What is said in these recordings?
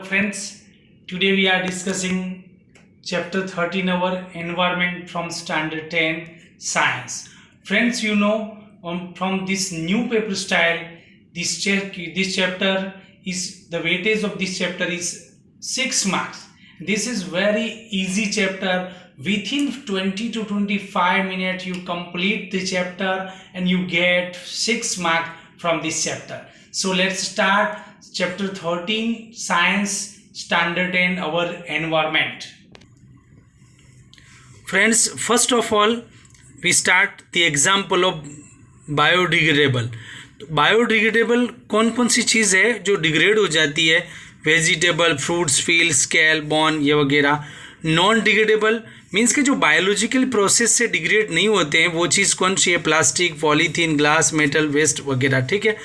friends, today we are discussing chapter 13 our environment from standard 10 science. Friends, you know from this new paper style this chapter is the weightage of this chapter is 6 marks. This is very easy chapter. Within 20 to 25 minutes you complete the chapter and you get 6 marks from this chapter. So let's start chapter 13 science standard 10 our environment. Friends, first of all we start the example of biodegradable. Biodegradable कौन कौन सी चीज़ है जो degrade हो जाती है? Vegetable, fruits, feel, scale, बॉन, ये वगैरह. Non degradable means के जो बायोलॉजिकल प्रोसेस से डिग्रेड नहीं होते हैं वो चीज़ कौन सी है? Plastic, polythene, glass, metal, waste वगैरह. ठीक है.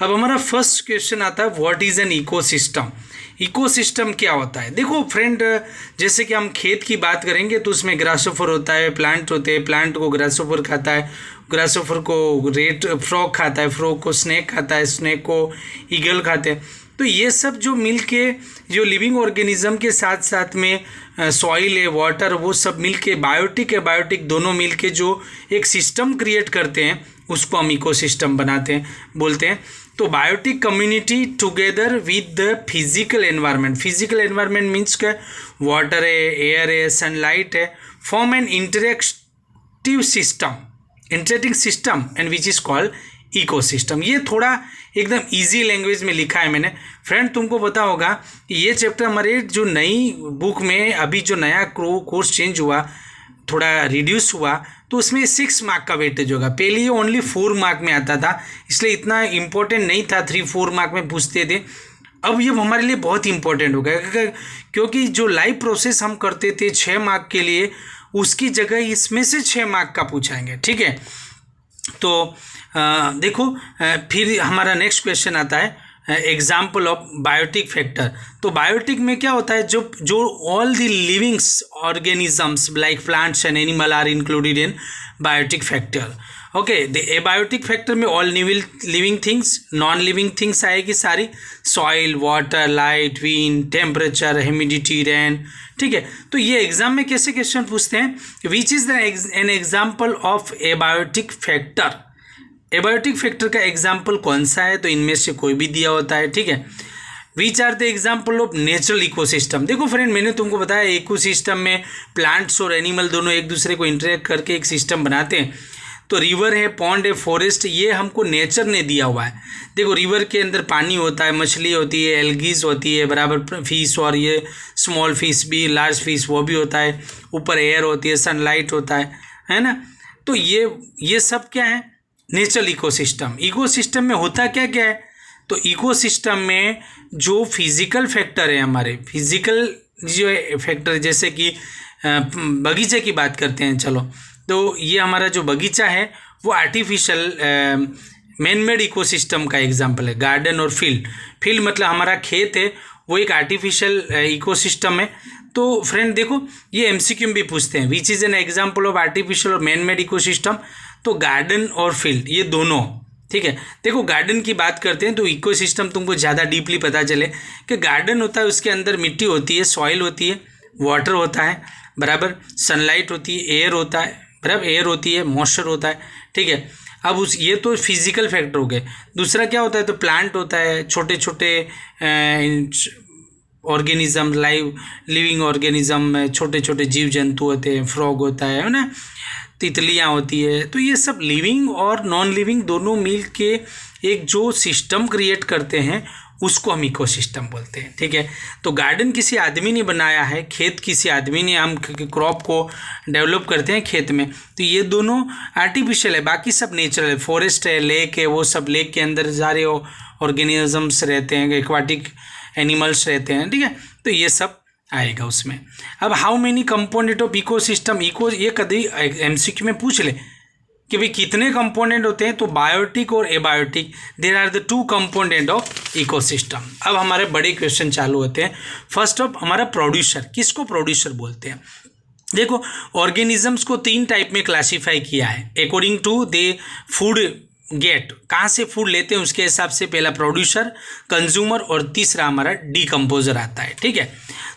अब हमारा फर्स्ट क्वेश्चन आता है what is an ecosystem. Ecosystem क्या होता है? देखो फ्रेंड, जैसे कि हम खेत की बात करेंगे तो उसमें ग्रासोफर होता है, प्लांट होते हैं, प्लांट को ग्रासोफर खाता है, ग्रासोफर को फ्रॉग खाता है, फ्रॉग को स्नेक खाता है, स्नेक को ईगल खाते हैं. तो ये सब जो मिल के जो लिविंग ऑर्गेनिज्म के साथ साथ में सॉइल है, वाटर, वो सब मिल के बायोटिक है, बायोटिक दोनों मिल के जो एक सिस्टम क्रिएट करते हैं उसको हम इकोसिस्टम बनाते हैं, बोलते हैं. तो biotic community together with the physical environment. Physical environment means का वाटर है, एयर है, सनलाइट है, form an interactive system, interacting system and which is called ecosystem. ये थोड़ा एकदम इजी लैंग्वेज में लिखा है मैंने. फ्रेंड, तुमको पता होगा कि ये चैप्टर हमारे जो नई बुक में अभी जो नया कोर्स चेंज हुआ, थोड़ा रिड्यूस हुआ, तो उसमें 6 मार्क का वेटेज होगा. पहले ये ओनली 4 मार्क में आता था, इसलिए इतना इम्पोर्टेंट नहीं था, 3-4 मार्क में पूछते थे. अब ये हमारे लिए बहुत इंपॉर्टेंट हो गया क्योंकि जो लाइव प्रोसेस हम करते थे 6 मार्क के लिए, उसकी जगह इसमें से 6 मार्क का पूछाएंगे. ठीक है. तो देखो फिर हमारा नेक्स्ट क्वेश्चन आता है एग्जाम्पल ऑफ बायोटिक फैक्टर. तो बायोटिक में क्या होता है? जो all the livings organisms like plants and animal are included in biotic factor. Okay. The abiotic factor में all living things, non living things आएगी सारी, soil, water, light, wind, temperature, humidity, rain. ठीक है. तो ये एग्जाम में कैसे question पूछते हैं? Which is an example of abiotic factor. Abiotic factor का एग्जाम्पल कौन सा है? तो इनमें से कोई भी दिया होता है. ठीक है. Which are the example of natural ecosystem. देखो फ्रेंड, मैंने तुमको बताया इकोसिस्टम में प्लांट्स और एनिमल दोनों एक दूसरे को इंटरेक्ट करके एक सिस्टम बनाते हैं. तो रिवर है, पॉन्ड है, फॉरेस्ट, ये हमको नेचर ने दिया हुआ है. देखो रिवर के अंदर पानी होता है, मछली होती है, एल्गीज होती है, बराबर फिश, और ये स्मॉल फिश भी, लार्ज फिश वो भी होता है. ऊपर एयर होती है, सनलाइट होता है ना. तो ये सब क्या है? Natural ecosystem. इकोसिस्टम में होता क्या क्या है? तो इकोसिस्टम में जो फिजिकल फैक्टर है, हमारे फिजिकल जो फैक्टर, जैसे कि बगीचे की बात करते हैं, चलो, तो ये हमारा जो बगीचा है वो आर्टिफिशियल मैन मेड इकोसिस्टम का एग्जाम्पल है. गार्डन और फील्ड मतलब हमारा खेत है, वो एक आर्टिफिशियल इकोसिस्टम है. तो फ्रेंड देखो, ये एमसीक्यू भी पूछते हैं which is an example of artificial और मैन मेड इकोसिस्टम. तो गार्डन और फील्ड ये दोनों. ठीक है. देखो गार्डन की बात करते हैं तो इकोसिस्टम तुमको ज़्यादा डीपली पता चले कि गार्डन होता है, उसके अंदर मिट्टी होती है, सॉइल होती है, वाटर होता है, बराबर, सनलाइट होती है, एयर होता है, बराबर, एयर होती है, मॉइस्चर होता है. ठीक है. अब ये तो फिजिकल फैक्टर हो गए. दूसरा क्या होता है? तो प्लांट होता है, छोटे छोटे ऑर्गेनिज्म, लिविंग ऑर्गेनिज्म में छोटे छोटे जीव जंतु होते हैं, फ्रॉग होता है ना, तितलियाँ होती है. तो ये सब लिविंग और नॉन लिविंग दोनों मिल के एक जो सिस्टम क्रिएट करते हैं उसको हम इकोसिस्टम बोलते हैं. ठीक है. तो गार्डन किसी आदमी ने बनाया है, खेत किसी आदमी ने, हम क्रॉप को डेवलप करते हैं खेत में, तो ये दोनों आर्टिफिशियल है, बाकी सब नेचुरल है. फॉरेस्ट है, लेक है, वो सब लेक के अंदर सारे ऑर्गेनिजम्स रहते हैं, एक्वाटिक एनिमल्स रहते हैं. ठीक है. तो ये सब आएगा उसमें. अब how many component of ecosystem, ये कभी एमसीक्यू में पूछ ले कि भाई कितने कंपोनेंट होते हैं. तो बायोटिक और abiotic, there are the 2 component of ecosystem. अब हमारे बड़े क्वेश्चन चालू होते हैं. फर्स्ट ऑफ हमारा प्रोड्यूसर. किसको प्रोड्यूसर बोलते हैं? देखो ऑर्गेनिजम्स को 3 टाइप में क्लासीफाई किया है according to they food get, कहाँ से फूड लेते हैं उसके हिसाब से पहला प्रोड्यूसर, कंज्यूमर और तीसरा हमारा डिकम्पोजर आता है। ठीक है,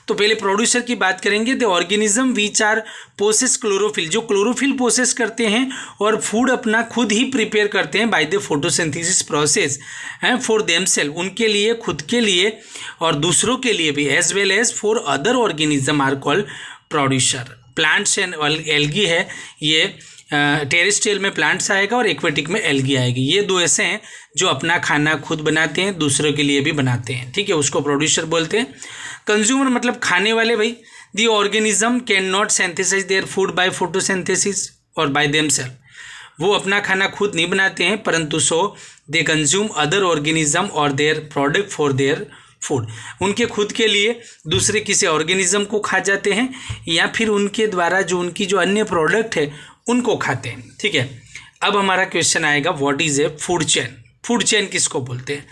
तो पहले प्रोड्यूसर की बात करेंगे। The organism which are possess chlorophyll, जो क्लोरोफिल पोसेस करते हैं और फूड अपना खुद ही प्रिपेयर करते हैं बाय द फोटोसिंथेसिस प्रोसेस हैं फॉर देमसेल्फ, उनके लिए, खुद के लिए और दूसरों के लिए भी, as well as for other organism are called producer. Plants and algae है, ये टेरेस्ट्रियल में प्लांट्स आएगा और एक्वेटिक में एल्गी आएगी। ये दो ऐसे हैं जो अपना खाना खुद बनाते हैं, दूसरों के लिए भी बनाते हैं। ठीक है, उसको प्रोड्यूसर बोलते हैं। कंज्यूमर मतलब खाने वाले भाई। The organism can not synthesise their food by photosynthesis और बाय देमसेल्फ, वो अपना खाना खुद नहीं बनाते हैं, परंतु so they consume other organism और their product for their food, उनके खुद के लिए दूसरे किसी ऑर्गेनिज्म को खा जाते हैं या फिर उनके द्वारा जो उनकी जो अन्य प्रोडक्ट है उनको खाते हैं। ठीक है, अब हमारा क्वेश्चन आएगा what is a food chain. Food chain किसको बोलते हैं?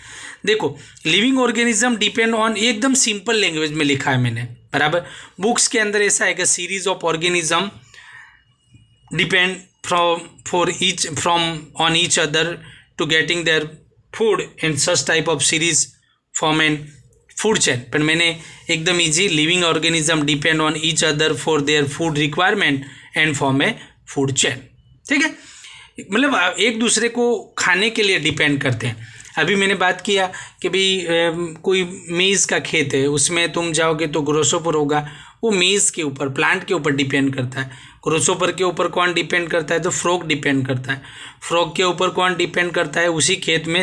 देखो, लिविंग ऑर्गेनिज्म डिपेंड ऑन, एकदम सिंपल लैंग्वेज में लिखा है मैंने, बराबर। बुक्स के अंदर ऐसा आएगा, series of organism depend from on each other to getting their food in such type of series form an food chain. पर मैंने एकदम easy, living organism depend on each other for their food requirement and form a food chain. ठीक है, मतलब एक दूसरे को खाने के लिए डिपेंड करते हैं। अभी मैंने बात किया कि भाई कोई मेज़ का खेत है, उसमें तुम जाओगे तो ग्रोसोपर होगा, वो मेज़ के ऊपर, प्लांट के ऊपर डिपेंड करता है। ग्रोसोपर के ऊपर कौन डिपेंड करता है? तो फ्रॉग डिपेंड करता है। फ्रॉग के ऊपर कौन डिपेंड करता है? उसी खेत में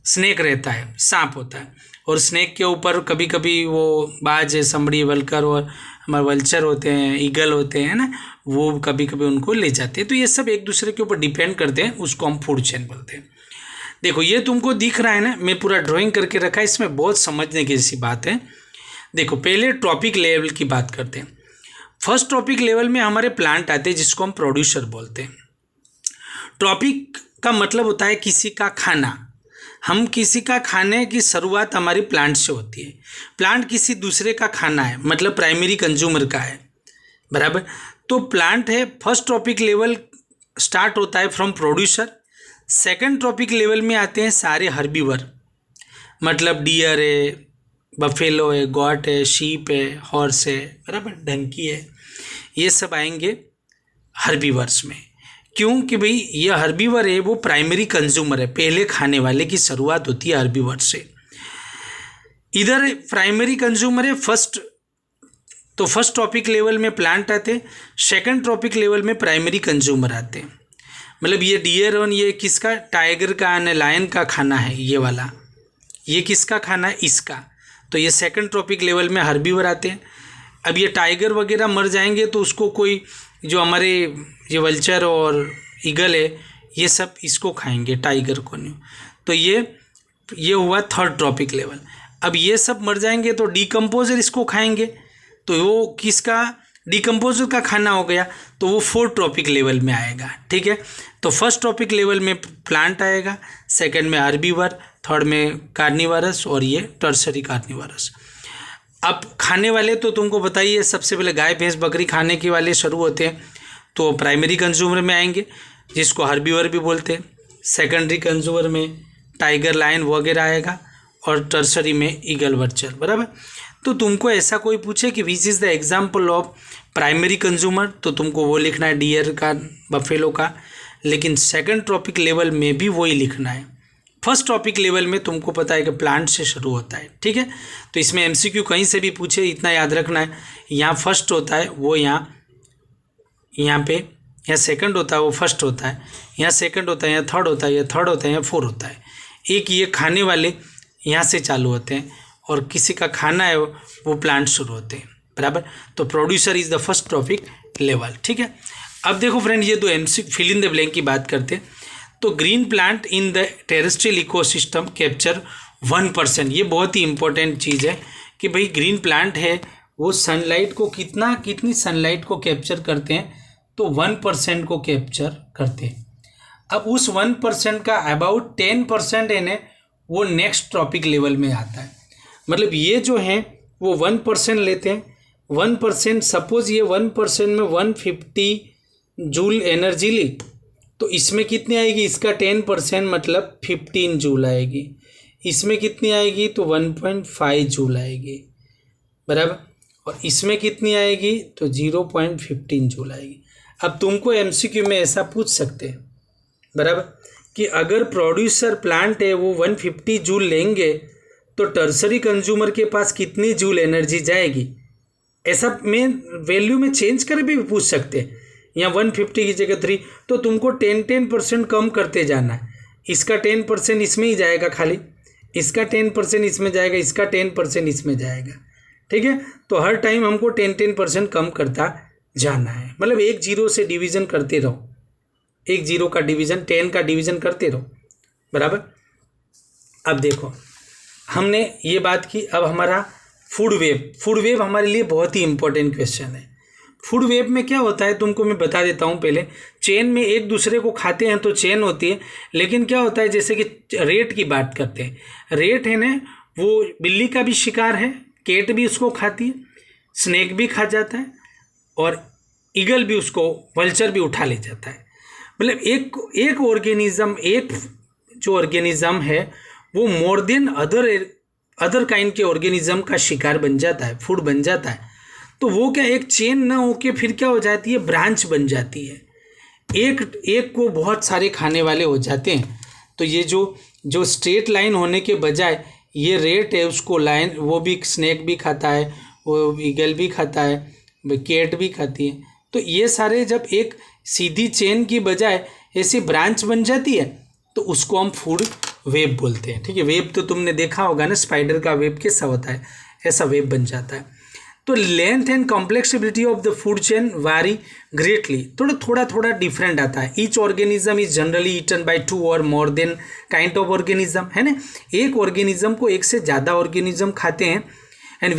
स्नेक रहता है, सांप होता है, और स्नेक के ऊपर कभी कभी वो बाज है, समड़ी, वल्कर और हमारे वल्चर होते हैं, ईगल होते हैं ना, वो कभी कभी उनको ले जाते हैं। तो ये सब एक दूसरे के ऊपर डिपेंड करते हैं, उसको हम फूड चेन बोलते हैं। देखो, ये तुमको दिख रहा है ना, मैं पूरा ड्राइंग करके रखा है, इसमें बहुत समझने की ऐसी बात है। देखो, पहले ट्रॉपिक लेवल की बात करते हैं। फर्स्ट ट्रॉपिक लेवल में हमारे प्लांट आते हैं जिसको हम प्रोड्यूसर बोलते हैं। ट्रॉपिक का मतलब होता है किसी का खाना। हम किसी का खाने की शुरुआत हमारी प्लांट से होती है। प्लांट किसी दूसरे का खाना है, मतलब प्राइमरी कंज्यूमर का है, बराबर। तो प्लांट है, फर्स्ट ट्रॉपिक लेवल स्टार्ट होता है from producer. Second trophic level में आते हैं सारे हर्बीवर, मतलब डियर है, बफेलो है, गॉट है, शीप है, हॉर्स है, बराबर, डंकी है, ये सब आएंगे हर्बीवर्स में। क्यों कि भाई ये हर्बीवर है, वो प्राइमरी कंज्यूमर है, पहले खाने वाले की शुरुआत होती है हर्बीवर से। इधर प्राइमरी कंज्यूमर है फर्स्ट, तो फर्स्ट ट्रॉपिक लेवल में प्लांट आते हैं, सेकंड ट्रॉपिक लेवल में प्राइमरी कंज्यूमर आते हैं। मतलब ये डियर और ये किसका, टाइगर का, लायन का खाना है ये वाला, ये किसका खाना है, इसका। तो ये सेकंड ट्रॉपिक लेवल में हर्बीवर आते हैं। अब ये टाइगर वगैरह मर जाएंगे तो उसको कोई, जो हमारे ये वल्चर और ईगल है, ये सब इसको खाएंगे, टाइगर को नहीं। तो ये हुआ थर्ड ट्रॉपिक लेवल। अब ये सब मर जाएंगे तो डिकम्पोजर इसको खाएंगे, तो वो किसका, डिकम्पोजर का खाना हो गया, तो वो फोर्थ ट्रॉपिक लेवल में आएगा। ठीक है, तो फर्स्ट ट्रॉपिक लेवल में प्लांट आएगा, सेकंड में हर्बीवर, थर्ड में कार्निवरस और ये टर्सरी कार्निवरस। अब खाने वाले तो तुमको बताइए, सबसे पहले गाय, भैंस, बकरी खाने के वाले शुरू होते हैं, तो प्राइमरी कंज्यूमर में आएंगे जिसको हर्बीवर भी बोलते हैं। सेकेंडरी कंज्यूमर में टाइगर, लायन वगैरह आएगा, और टर्सरी में ईगल, वर्चर, बराबर। तो तुमको ऐसा कोई पूछे कि which is the example of primary consumer, तो तुमको वो लिखना है, डियर का, बफेलो का। लेकिन सेकंड ट्रॉपिक लेवल में भी वही लिखना है। फर्स्ट टॉपिक लेवल में तुमको पता है कि प्लांट से शुरू होता है। ठीक है, तो इसमें एमसीक्यू कहीं से भी पूछे, इतना याद रखना है, यहाँ फर्स्ट होता है वो यहाँ पे, यहाँ सेकंड होता है वो फर्स्ट होता है, यहाँ सेकंड होता है, यहाँ थर्ड होता है, यहाँ थर्ड होता है, यहाँ फोर्थ होता है। एक ये खाने वाले यहाँ से चालू होते हैं, और किसी का खाना है वो प्लांट शुरू होते हैं, बराबर। तो producer is the first trophic level. ठीक है, अब देखो फ्रेंड, ये दो MCQ fill in the blank की बात करते हैं। तो green plant in the terrestrial ecosystem capture 1%, ये बहुत ही इंपॉर्टेंट चीज़ है कि भाई ग्रीन प्लांट है वो सनलाइट को कितनी सनलाइट को कैप्चर करते हैं, तो 1% को कैप्चर करते हैं। अब उस 1% का अबाउट 10% है ना, वो नेक्स्ट ट्रॉपिक लेवल में आता है। मतलब ये जो है वो 1% लेते हैं, 1%, सपोज ये 1% में 150 जूल एनर्जी ली, तो इसमें कितनी आएगी, इसका 10% मतलब 15 जूल आएगी। इसमें कितनी आएगी तो 1.5 जूल आएगी, बराबर। और इसमें कितनी आएगी तो 0.15 जूल आएगी। अब तुमको एमसीक्यू में ऐसा पूछ सकते हैं, बराबर, कि अगर प्रोड्यूसर प्लांट है वो 150 जूल लेंगे तो टर्सरी कंज्यूमर के पास कितनी जूल एनर्जी जाएगी, ऐसा में वैल्यू में चेंज कर भी पूछ सकते हैं। यहाँ 150 की जगह 3, तो तुमको 10% कम करते जाना है। इसका 10% इसमें ही जाएगा खाली, इसका 10% इसमें जाएगा, इसका 10% इसमें जाएगा, ठीक है। तो हर टाइम हमको 10% कम करता जाना है, मतलब एक जीरो से डिवीज़न करते रहो, एक जीरो का डिवीज़न 10 का डिवीज़न करते रहो, बराबर। अब देखो हमने ये बात की, अब हमारा फूड वेव हमारे लिए बहुत ही इंपॉर्टेंट क्वेश्चन है। फूड वेव में क्या होता है तुमको मैं बता देता हूँ। पहले चेन में एक दूसरे को खाते हैं तो चेन होती है, लेकिन क्या होता है जैसे कि रेट की बात करते हैं, रेट है ना वो बिल्ली का भी शिकार है, कैट भी उसको खाती है, स्नेक भी खा जाता है और ईगल भी उसको, वल्चर भी उठा ले जाता है। मतलब एक ऑर्गेनिज्म, एक जो ऑर्गेनिज्म है वो मोर देन अदर काइंड के ऑर्गेनिज्म का शिकार बन जाता है, फूड बन जाता है। तो वो क्या एक चेन ना होके फिर क्या हो जाती है, ब्रांच बन जाती है, एक को बहुत सारे खाने वाले हो जाते हैं। तो ये जो स्ट्रेट लाइन होने के बजाय ये रेट है उसको लाइन, वो भी स्नेक भी खाता है, वो ईगल भी खाता है, कैट भी खाती है। तो ये सारे जब एक सीधी चेन की बजाय ऐसी ब्रांच बन जाती है तो उसको हम फूड वेब बोलते हैं, ठीक है। वेब तो तुमने देखा होगा ना, स्पाइडर का वेब कैसा होता है, ऐसा वेब बन जाता है। तो length and complexibility of the food chain vary greatly, थोड़ा डिफरेंट आता है। Each organism is generally eaten by 2 और more than kind of organism, है ना। एक ऑर्गेनिज्म को एक से ज़्यादा ऑर्गेनिज्म खाते हैं, and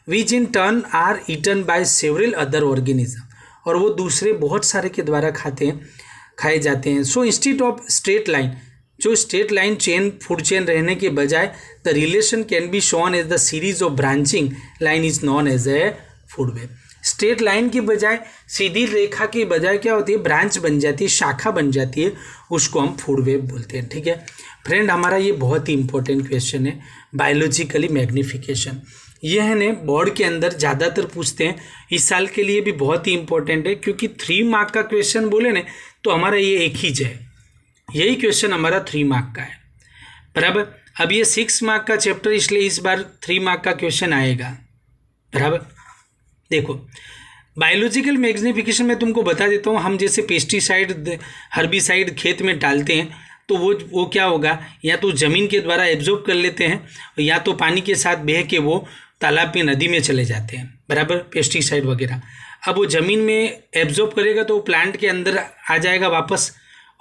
which in turn are eaten by several other organism, और वो दूसरे बहुत सारे के द्वारा खाए जाते हैं। So instead of straight line, जो straight line chain food chain रहने के बजाय the relation can be shown as the series of branching line is known as a food web. Straight line की बजाय, सीधी रेखा की बजाय क्या होती है, ब्रांच बन जाती है, शाखा बन जाती है, उसको हम फूड वेब बोलते हैं, ठीक है फ्रेंड। हमारा ये बहुत ही इंपॉर्टेंट क्वेश्चन है, बायोलॉजिकली मैग्निफिकेशन। ये है ने बोर्ड के अंदर ज़्यादातर पूछते हैं, इस साल के लिए भी बहुत ही इंपॉर्टेंट है, क्योंकि 3 मार्क का क्वेश्चन बोले ना तो हमारा ये एक ही है, यही क्वेश्चन हमारा 3 मार्क का है, बराबर। अब ये 6 मार्क का चैप्टर, इसलिए इस बार 3 मार्क का क्वेश्चन आएगा, बराबर। देखो बायोलॉजिकल मैग्निफिकेशन में तुमको बता देता हूँ, हम जैसे पेस्टिसाइड, हर्बिसाइड खेत में डालते हैं तो वो क्या होगा, या तो ज़मीन के द्वारा एब्जॉर्ब कर लेते हैं, या तो पानी के साथ बह के वो तालाब में, नदी में चले जाते हैं, बराबर, पेस्टिसाइड वगैरह। अब वो ज़मीन में एब्जॉर्ब करेगा तो वो प्लांट के अंदर आ जाएगा वापस,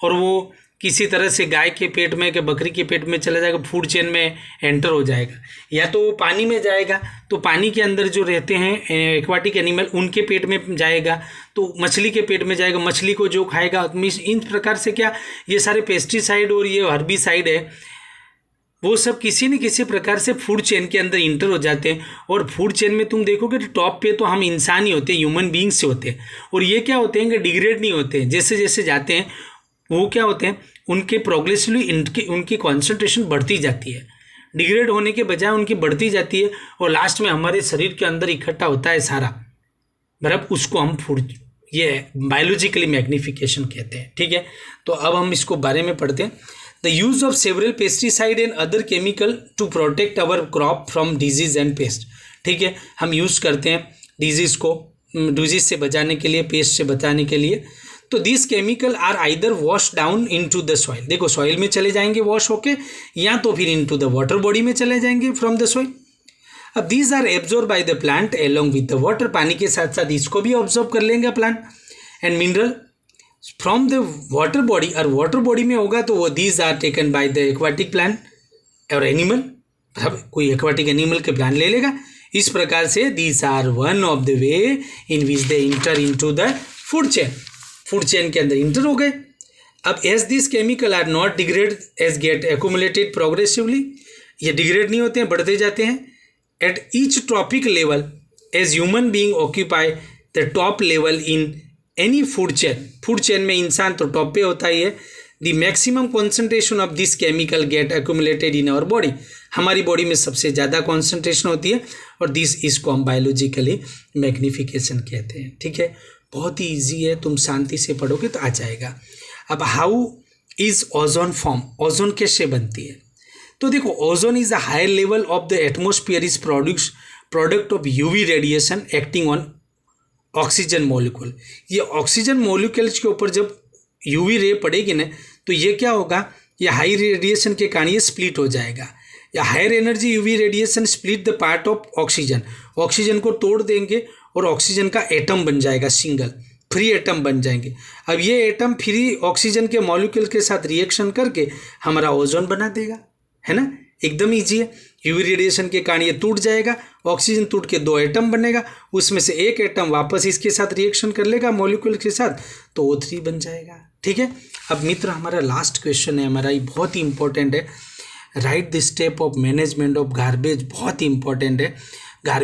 और वो किसी तरह से गाय के पेट में कि बकरी के पेट में चला जाएगा, फूड चेन में एंटर हो जाएगा। या तो वो पानी में जाएगा तो पानी के अंदर जो रहते हैं एक्वाटिक एनिमल, उनके पेट में जाएगा, तो मछली के पेट में जाएगा, मछली को जो खाएगा। इन प्रकार से क्या ये सारे पेस्टिसाइड और ये हर्बिसाइड है, वो सब किसी न किसी प्रकार से फूड चेन के अंदर इंटर हो जाते हैं। और फूड चेन में तुम देखोगे तो टॉप पे तो हम इंसान ही होते हैं, ह्यूमन बींग्स से होते हैं, और ये क्या होते हैं कि डिग्रेड नहीं होते हैं, जैसे जैसे जाते हैं वो क्या होते हैं, उनके प्रोग्रेसिवली उनकी कॉन्सेंट्रेशन बढ़ती जाती है, डिग्रेड होने के बजाय उनकी बढ़ती जाती है, और लास्ट में हमारे शरीर के अंदर इकट्ठा होता है सारा, बराबर। उसको हम फूड, ये बायोलॉजिकली मैग्निफिकेशन कहते हैं, ठीक है। तो अब हम इसको बारे में पढ़ते हैं। The use of several pesticide and other chemical to protect our crop from disease and pest, ठीक है। हम यूज़ करते हैं डिजीज़ को, डिजीज से बचाने के लिए, पेस्ट से बचाने के लिए। तो this chemical are either wash down into the soil, देखो सॉइल में चले जाएंगे वॉश होके, या तो फिर इनटू द वाटर बॉडी में चले जाएंगे फ्रॉम द सॉइल। अब these are absorb by the plant along with the water, पानी के साथ साथ इसको भी ऑब्जॉर्व कर लेंगे plant, and mineral from the water body, और वाटर बॉडी में होगा तो वो these are taken by the aquatic plant और एनिमल, कोई एक्वाटिक एनिमल के प्लांट ले लेगा। इस प्रकार से these are one of the way in which they inter into the food chain, food chain के अंदर इंटर हो गए। अब as this chemical are not degrade as get accumulated progressively, ये डिग्रेड नहीं होते हैं, बढ़ते जाते हैं। At each trophic level as human being occupy the top level in any food chain में इंसान तो टॉप पे होता ही है। The maximum concentration of this chemical get accumulated in our body, हमारी बॉडी में सबसे ज़्यादा कॉन्सेंट्रेशन होती है और दिस इसको हम बायोलॉजिकली मैग्निफिकेशन कहते हैं। ठीक है, बहुत ही ईजी है, तुम शांति से पढ़ोगे तो आ जाएगा। अब how is ozone form, ozone कैसे बनती है? तो देखो, ozone is the higher level of the atmosphere is product of UV radiation acting on oxygen molecule. ये ऑक्सीजन मॉलिक्यूल्स के ऊपर जब यूवी रे पड़ेगी ना तो ये क्या होगा, ये हाई रेडिएशन के कारण ये स्प्लिट हो जाएगा। या higher energy UV radiation split the part of oxygen, oxygen को तोड़ देंगे और ऑक्सीजन का एटम बन जाएगा, सिंगल फ्री एटम बन जाएंगे। अब ये एटम फ्री ऑक्सीजन के मॉलिक्यूल के साथ रिएक्शन करके हमारा ओजोन बना देगा, है ना, एकदम ईजी है। यूवी रेडिएशन के कारण ये टूट जाएगा, ऑक्सीजन टूट के 2 एटम बनेगा, उसमें से एक एटम वापस इसके साथ रिएक्शन कर लेगा मॉलिक्यूल के साथ, तो O3 बन जाएगा। ठीक है, अब मित्र हमारा लास्ट क्वेश्चन है, हमारा ये बहुत ही इंपॉर्टेंट है। Right the step of management of garbage, बहुत ही इंपॉर्टेंट है।